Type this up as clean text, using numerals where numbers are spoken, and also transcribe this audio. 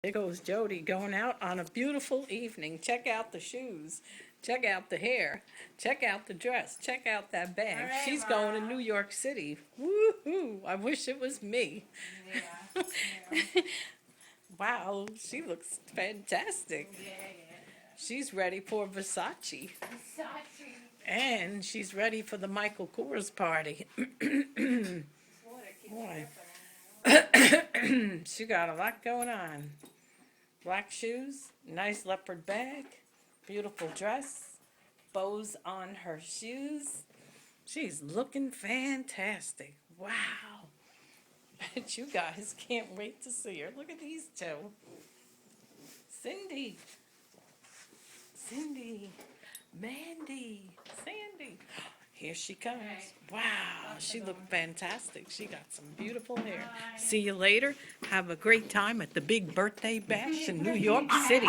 There goes Jody going out on a beautiful evening. Check out the shoes. Check out the hair. Check out the dress. Check out that bag. All right, She's Ma. going to New York City. Woohoo! I wish it was me. Yeah. Yeah. Wow, she looks fantastic. Yeah. She's ready for Versace. Versace. And she's ready for the Michael Kors party. Boy. She got a lot going on. Black shoes, nice leopard bag, beautiful dress, bows on her shoes. She's looking fantastic. Wow. Bet you guys can't wait to see her. Look at these two. Cindy, Mandy, Sandy. Here she comes. Wow, she looked fantastic. She got some beautiful hair. See you later. Have a great time at the big birthday bash in New York City.